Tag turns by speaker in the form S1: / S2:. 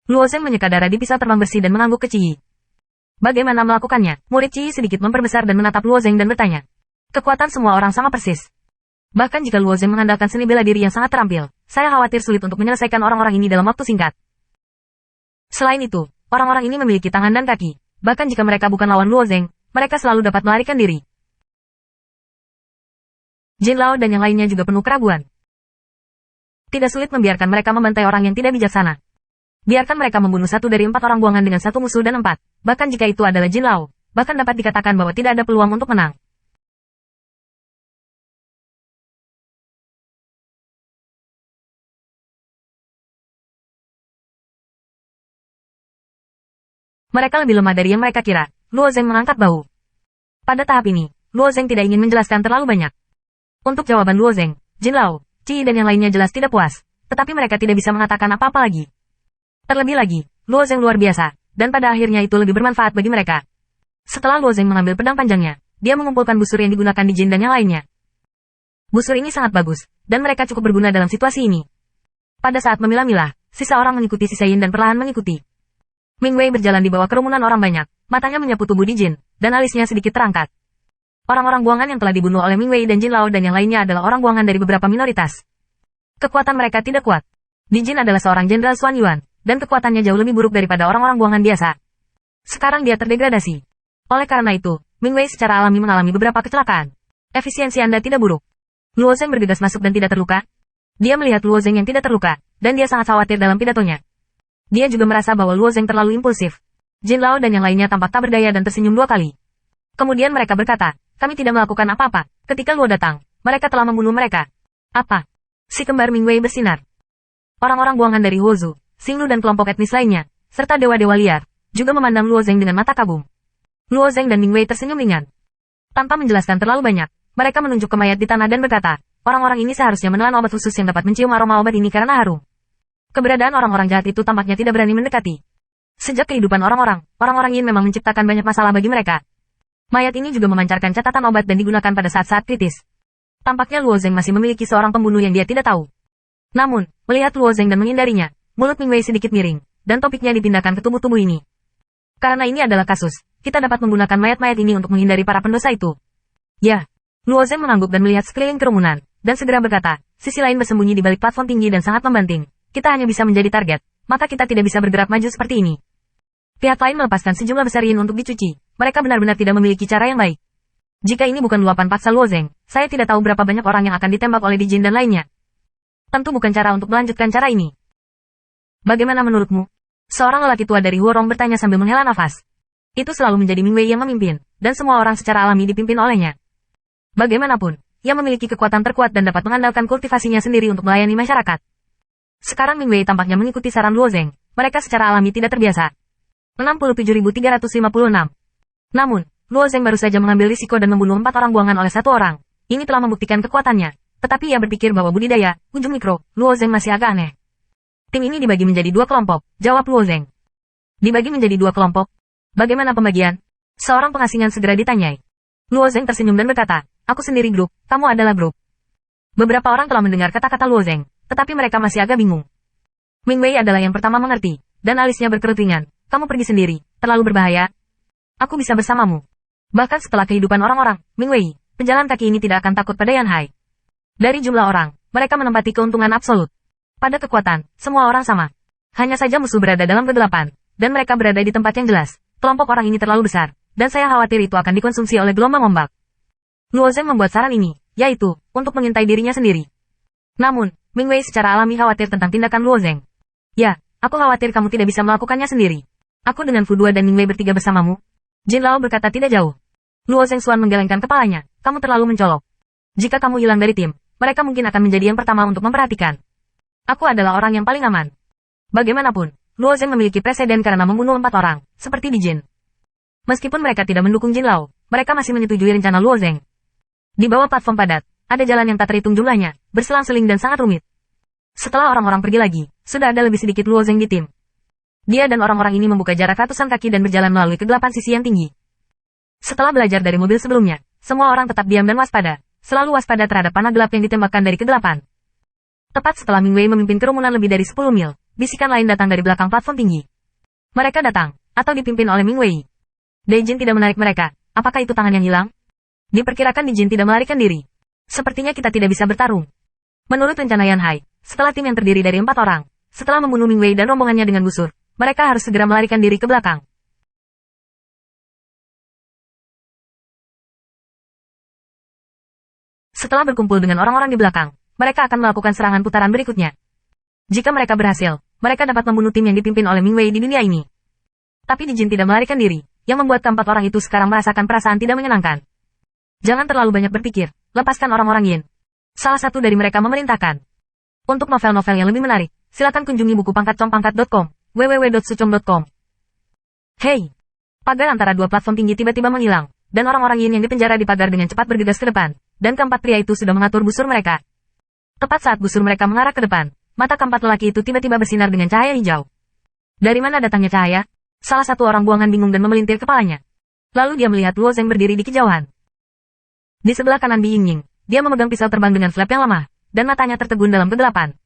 S1: Luo Zeng menyeka darah di pisau terbang bersih dan mengangguk ke Ciyi. Bagaimana melakukannya? Murid Ciyi sedikit memperbesar dan menatap Luo Zeng dan bertanya. Kekuatan semua orang sama persis. Bahkan jika Luo Zeng mengandalkan seni bela diri yang sangat terampil, saya khawatir sulit untuk menyelesaikan orang-orang ini dalam waktu singkat. Selain itu, orang-orang ini memiliki tangan dan kaki. Bahkan jika mereka bukan lawan Luo Zeng, mereka selalu dapat melarikan diri. Jin Lao dan yang lainnya juga penuh keraguan. Tidak sulit membiarkan mereka membantai orang yang tidak bijaksana. Biarkan mereka membunuh 1 dari 4 orang buangan dengan 1 musuh dan 4, bahkan jika itu adalah Jin Lao, bahkan dapat dikatakan bahwa tidak ada peluang untuk menang. Mereka lebih lemah dari yang mereka kira. Luo Zeng mengangkat bahu. Pada tahap ini, Luo Zeng tidak ingin menjelaskan terlalu banyak. Untuk jawaban Luo Zeng, Jin Lao, Ciyi dan yang lainnya jelas tidak puas, tetapi mereka tidak bisa mengatakan apa-apa lagi. Terlebih lagi, Luo Zeng luar biasa, dan pada akhirnya itu lebih bermanfaat bagi mereka. Setelah Luo Zeng mengambil pedang panjangnya, dia mengumpulkan busur yang digunakan di Jin dan yang lainnya. Busur ini sangat bagus, dan mereka cukup berguna dalam situasi ini. Pada saat memilah-milah, sisa orang mengikuti sisa Yin dan perlahan mengikuti. Ming Wei berjalan di bawah kerumunan orang banyak, matanya menyapu tubuh di Jin, dan alisnya sedikit terangkat. Orang-orang buangan yang telah dibunuh oleh Ming Wei dan Jin Lao dan yang lainnya adalah orang buangan dari beberapa minoritas. Kekuatan mereka tidak kuat. Di Jin adalah seorang Jenderal Xuan Yuan, dan kekuatannya jauh lebih buruk daripada orang-orang buangan biasa. Sekarang dia terdegradasi. Oleh karena itu, Ming Wei secara alami mengalami beberapa kecelakaan. Efisiensi Anda tidak buruk. Luo Zeng bergegas masuk dan tidak terluka. Dia melihat Luo Zeng yang tidak terluka, dan dia sangat khawatir dalam pidatonya. Dia juga merasa bahwa Luo Zeng terlalu impulsif. Jin Lao dan yang lainnya tampak tak berdaya dan tersenyum 2 kali. Kemudian mereka berkata, kami tidak melakukan apa-apa. Ketika Luo datang, mereka telah membunuh mereka. Apa? Si kembar Ming Wei bersinar. Orang-orang buangan dari Huozu, Xinglu dan kelompok etnis lainnya, serta dewa-dewa liar, juga memandang Luo Zeng dengan mata kagum. Luo Zeng dan Ming Wei tersenyum ringan. Tanpa menjelaskan terlalu banyak, mereka menunjuk ke mayat di tanah dan berkata, orang-orang ini seharusnya menelan obat khusus yang dapat mencium aroma obat ini karena harum. Keberadaan orang-orang jahat itu tampaknya tidak berani mendekati. Sejak kehidupan orang-orang Yin memang menciptakan banyak masalah bagi mereka. Mayat ini juga memancarkan catatan obat dan digunakan pada saat-saat kritis. Tampaknya Luo Zeng masih memiliki seorang pembunuh yang dia tidak tahu. Namun, melihat Luo Zeng dan menghindarinya, mulut Ming Wei sedikit miring, dan topiknya dipindahkan ke tubuh-tubuh ini. Karena ini adalah kasus, kita dapat menggunakan mayat-mayat ini untuk menghindari para pendosa itu. Ya, Luo Zeng mengangguk dan melihat sekeliling kerumunan, dan segera berkata, sisi lain bersembunyi di balik platform tinggi dan sangat membanting. Kita hanya bisa menjadi target, maka kita tidak bisa bergerak maju seperti ini. Pihak lain melepaskan sejumlah besar Yin untuk dicuci. Mereka benar-benar tidak memiliki cara yang baik. Jika ini bukan luapan paksa Luo Zeng, saya tidak tahu berapa banyak orang yang akan ditembak oleh Di Jin dan lainnya. Tentu bukan cara untuk melanjutkan cara ini. Bagaimana menurutmu? Seorang lelaki tua dari Huorong bertanya sambil menghela nafas. Itu selalu menjadi Ming Wei yang memimpin, dan semua orang secara alami dipimpin olehnya. Bagaimanapun, ia memiliki kekuatan terkuat dan dapat mengandalkan kultivasinya sendiri untuk melayani masyarakat. Sekarang Ming Wei tampaknya mengikuti saran Luo Zeng. Mereka secara alami tidak terbiasa. 67.356. Namun, Luo Zeng baru saja mengambil risiko dan membunuh 4 orang buangan oleh 1 orang. Ini telah membuktikan kekuatannya. Tetapi ia berpikir bahwa budidaya, ujung mikro, Luo Zeng masih agak aneh. Tim ini dibagi menjadi 2 kelompok, jawab Luo Zeng. Dibagi menjadi 2 kelompok? Bagaimana pembagian? Seorang pengasingan segera ditanyai. Luo Zeng tersenyum dan berkata, aku sendiri grup, kamu adalah grup. Beberapa orang telah mendengar kata-kata Luo Zeng, tetapi mereka masih agak bingung. Ming Wei adalah yang pertama mengerti, dan alisnya berkerut ringan. Kamu pergi sendiri, terlalu berbahaya. Aku bisa bersamamu. Bahkan setelah kehidupan orang-orang, Ming Wei, penjalan kaki ini tidak akan takut pada Yan Hai. Dari jumlah orang, mereka menempati keuntungan absolut. Pada kekuatan, semua orang sama. Hanya saja musuh berada dalam kegelapan, dan mereka berada di tempat yang jelas. Kelompok orang ini terlalu besar, dan saya khawatir itu akan dikonsumsi oleh gelombang ombak. Luo Zeng membuat saran ini, yaitu, untuk mengintai dirinya sendiri. Namun, Ming Wei secara alami khawatir tentang tindakan Luo Zeng. Ya, aku khawatir kamu tidak bisa melakukannya sendiri. Aku dengan Fu Duo dan Ming Wei bertiga bersamamu. Jin Lao berkata tidak jauh. Luo Zeng Xuan menggelengkan kepalanya. Kamu terlalu mencolok. Jika kamu hilang dari tim, mereka mungkin akan menjadi yang pertama untuk memperhatikan. Aku adalah orang yang paling aman. Bagaimanapun, Luo Zeng memiliki presiden karena membunuh 4 orang, seperti di Jin. Meskipun mereka tidak mendukung Jin Lao, mereka masih menyetujui rencana Luo Zeng. Di bawah platform padat, ada jalan yang tak terhitung jumlahnya, berselang-seling dan sangat rumit. Setelah orang-orang pergi lagi, sudah ada lebih sedikit Luo Zeng di tim. Dia dan orang-orang ini membuka jarak ratusan kaki dan berjalan melalui kegelapan sisi yang tinggi. Setelah belajar dari mobil sebelumnya, semua orang tetap diam dan waspada, selalu waspada terhadap panah gelap yang ditembakkan dari kegelapan. Tepat setelah Ming Wei memimpin kerumunan lebih dari 10 mil, bisikan lain datang dari belakang platform tinggi. Mereka datang, atau dipimpin oleh Ming Wei. Daijin tidak menarik mereka. Apakah itu tangan yang hilang? Diperkirakan Daijin tidak melarikan diri. Sepertinya kita tidak bisa bertarung. Menurut rencana Yan Hai, setelah tim yang terdiri dari 4 orang, setelah membunuh Ming Wei dan rombongannya dengan gusur, mereka harus segera melarikan diri ke belakang. Setelah berkumpul dengan orang-orang di belakang, mereka akan melakukan serangan putaran berikutnya. Jika mereka berhasil, mereka dapat membunuh tim yang dipimpin oleh Ming Wei di dunia ini. Tapi Daijin tidak melarikan diri, yang membuat keempat orang itu sekarang merasakan perasaan tidak menyenangkan. Jangan terlalu banyak berpikir, lepaskan orang-orang Yin. Salah satu dari mereka memerintahkan. Untuk novel-novel yang lebih menarik, silakan kunjungi buku pangkat.com, www.sucom.com. Hei! Pagar antara dua platform tinggi tiba-tiba menghilang, dan orang-orang Yin yang dipenjara di pagar dengan cepat bergegas ke depan, dan keempat pria itu sudah mengatur busur mereka. Tepat saat busur mereka mengarah ke depan, mata keempat lelaki itu tiba-tiba bersinar dengan cahaya hijau. Dari mana datangnya cahaya? Salah satu orang buangan bingung dan memelintir kepalanya. Lalu dia melihat Luo Zeng berdiri di kejauhan. Di sebelah kanan Bi Yingying, dia memegang pisau terbang dengan flap yang lemah, dan matanya tertegun dalam kegelapan.